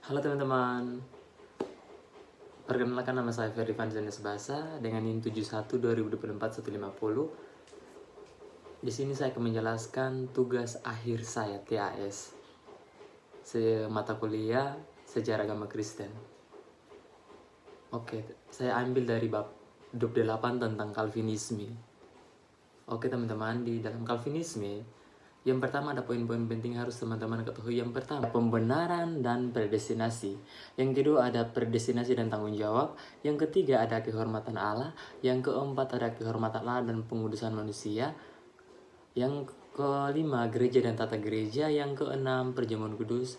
Halo teman-teman, perkenalkan nama saya Ferry Vanzanes Basa dengan NIM 71 2024 150. Di sini saya akan menjelaskan tugas akhir saya TAS, mata kuliah Sejarah Agama Kristen. Oke, saya ambil dari bab 28 tentang Calvinisme. Oke teman-teman, di dalam Calvinisme yang pertama ada poin-poin penting harus teman-teman ketahui. Yang pertama, pembenaran dan predestinasi. Yang kedua ada predestinasi dan tanggung jawab. Yang ketiga ada kehormatan Allah. Yang keempat ada kehormatan Allah dan pengudusan manusia. Yang kelima gereja dan tata gereja. Yang keenam perjamuan kudus.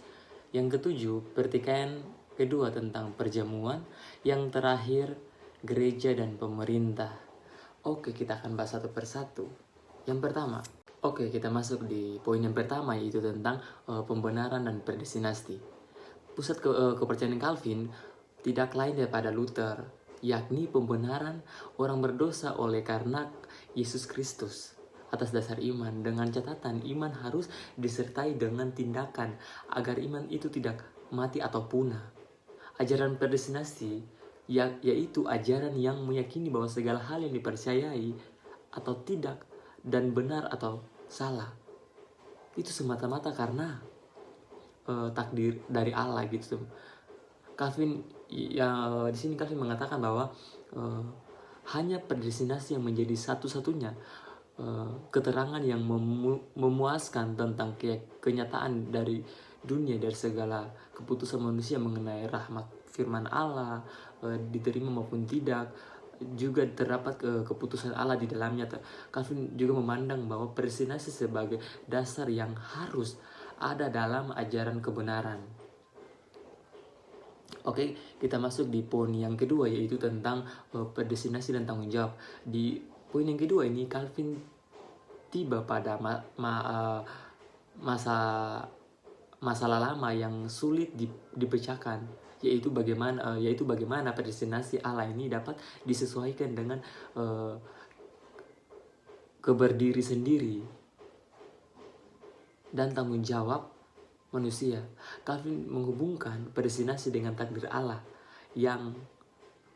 Yang ketujuh pertikaian kedua tentang perjamuan. Yang terakhir gereja dan pemerintah. Oke, kita akan bahas satu persatu. Yang pertama, oke, kita masuk di poin yang pertama, yaitu tentang pembenaran dan predestinasi. Pusat kepercayaan Calvin tidak lain daripada Luther, yakni pembenaran orang berdosa oleh karena Yesus Kristus atas dasar iman, dengan catatan iman harus disertai dengan tindakan agar iman itu tidak mati atau punah. Ajaran predestinasi yaitu ajaran yang meyakini bahwa segala hal yang dipercayai atau tidak dan benar atau salah itu semata-mata karena takdir dari Allah gitu. Calvin ya di sini Calvin mengatakan bahwa hanya predestinasi yang menjadi satu-satunya keterangan yang memuaskan tentang kenyataan dari dunia, dari segala keputusan manusia mengenai rahmat firman Allah diterima maupun tidak, juga terdapat keputusan Allah di dalamnya. Calvin juga memandang bahwa predestinasi sebagai dasar yang harus ada dalam ajaran kebenaran. Oke, kita masuk di poin yang kedua, yaitu tentang predestinasi dan tanggung jawab. Di poin yang kedua ini Calvin tiba pada masalah lama yang sulit dipecahkan, yaitu bagaimana predestinasi Allah ini dapat disesuaikan dengan keberdiri sendiri dan tanggung jawab manusia. Calvin menghubungkan predestinasi dengan takdir Allah yang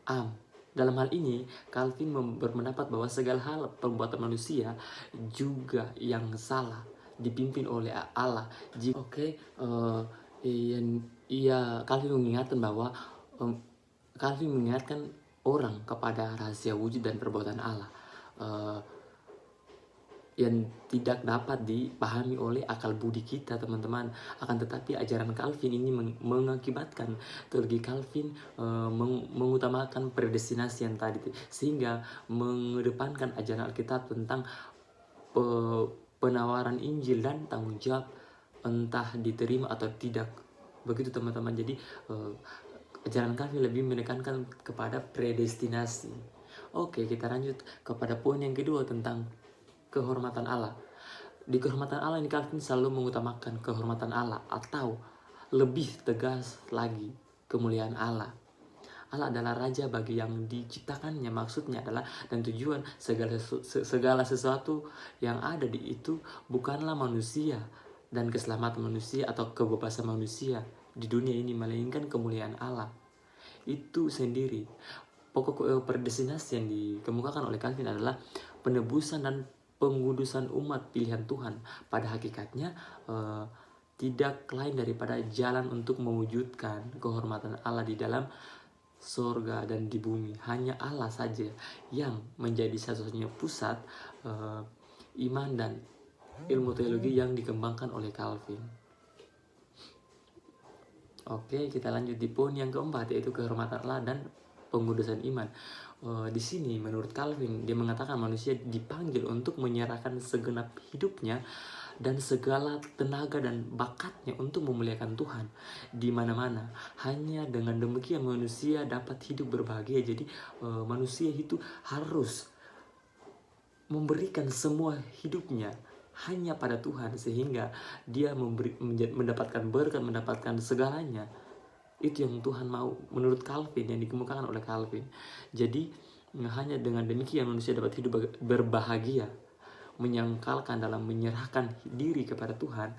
am. Dalam hal ini, Calvin berpendapat bahwa segala hal perbuatan manusia juga yang salah dipimpin oleh Allah. Calvin mengingatkan bahwa Calvin mengingatkan orang kepada rahasia wujud dan perbuatan Allah yang tidak dapat dipahami oleh akal budi kita, teman-teman. Akan tetapi ajaran Calvin ini mengakibatkan teologi Calvin mengutamakan predestinasi yang tadi, sehingga mengedepankan ajaran Alkitab tentang penawaran Injil dan tanggung jawab entah diterima atau tidak. Begitu teman-teman. Jadi ajaran Calvin lebih menekankan kepada predestinasi. Oke, kita lanjut kepada poin yang kedua tentang kehormatan Allah. Di kehormatan Allah ini Calvin selalu mengutamakan kehormatan Allah, atau lebih tegas lagi kemuliaan Allah. Allah adalah raja bagi yang diciptakannya. Maksudnya adalah dan tujuan segala sesuatu yang ada di itu bukanlah manusia dan keselamatan manusia atau kebebasan manusia di dunia ini, melainkan kemuliaan Allah itu sendiri. Pokok predestinasi yang dikemukakan oleh Calvin adalah penebusan dan pengudusan umat pilihan Tuhan. Pada hakikatnya tidak lain daripada jalan untuk mewujudkan kehormatan Allah di dalam surga dan di bumi. Hanya Allah saja yang menjadi satu-satunya pusat iman dan ilmu teologi yang dikembangkan oleh Calvin. Oke, kita lanjut di poin yang keempat, yaitu kehormatan Allah dan pengudusan iman. Di sini menurut Calvin dia mengatakan manusia dipanggil untuk menyerahkan segenap hidupnya dan segala tenaga dan bakatnya untuk memuliakan Tuhan di mana-mana. Hanya dengan demikian manusia dapat hidup berbahagia. Jadi manusia itu harus memberikan semua hidupnya hanya pada Tuhan, sehingga dia mendapatkan berkat, mendapatkan segalanya. Itu yang Tuhan mau menurut Calvin, yang dikemukakan oleh Calvin. Jadi hanya dengan demikian manusia dapat hidup berbahagia, menyangkalkan dalam menyerahkan diri kepada Tuhan.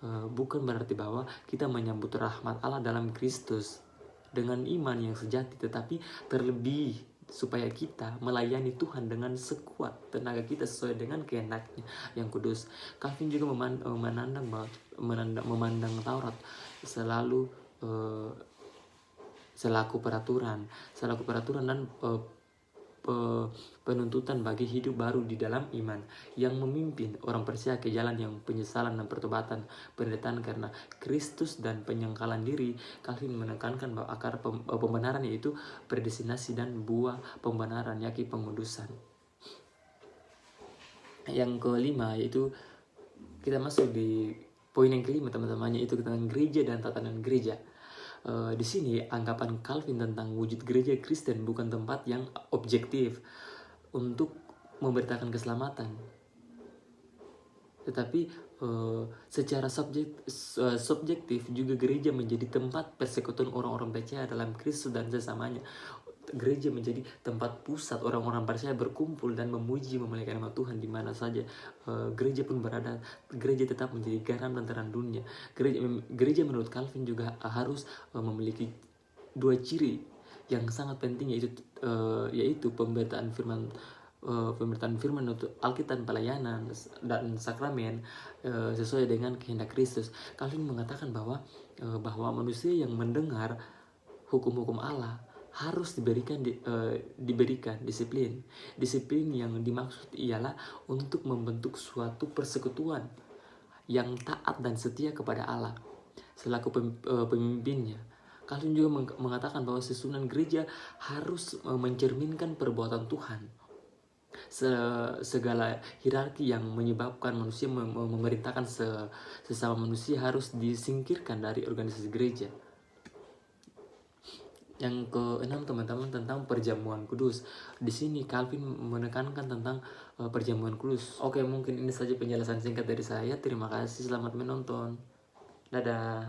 bukan berarti bahwa kita menyambut rahmat Allah dalam Kristus dengan iman yang sejati, tetapi terlebih supaya kita melayani Tuhan dengan sekuat tenaga kita sesuai dengan kehendaknya yang kudus. Calvin juga memandang Taurat selalu selaku peraturan dan penuntutan bagi hidup baru di dalam iman yang memimpin orang percaya ke jalan yang penyesalan dan pertobatan, penderitaan karena Kristus dan penyangkalan diri. Calvin menekankan bahwa akar pembenaran yaitu predestinasi dan buah pembenaran yaitu pengudusan. Yang kelima yaitu kita masuk di poin yang kelima teman-teman, yaitu tentang gereja dan tatanan gereja. Di sini anggapan Calvin tentang wujud gereja Kristen bukan tempat yang objektif untuk memberitakan keselamatan, tetapi secara subjektif juga gereja menjadi tempat persekutuan orang-orang percaya dalam Kristus dan sesamanya. Gereja menjadi tempat pusat orang-orang percaya berkumpul dan memuji memuliakan nama Tuhan di mana saja gereja pun berada. Gereja tetap menjadi garam dan terang dunia. Gereja menurut Calvin juga harus memiliki dua ciri yang sangat penting, yaitu pemberitaan firman untuk Alkitab, pelayanan dan sakramen sesuai dengan kehendak Kristus. Calvin mengatakan bahwa manusia yang mendengar hukum-hukum Allah harus diberikan disiplin yang dimaksud ialah untuk membentuk suatu persekutuan yang taat dan setia kepada Allah selaku pemimpinnya. Calvin juga mengatakan bahwa susunan gereja harus mencerminkan perbuatan Tuhan. Segala hierarki yang menyebabkan manusia memerintahkan sesama manusia harus disingkirkan dari organisasi gereja. Yang keenam teman-teman, tentang perjamuan kudus. Di sini Calvin menekankan tentang perjamuan kudus. Oke, mungkin ini saja penjelasan singkat dari saya. Terima kasih, selamat menonton. Dadah.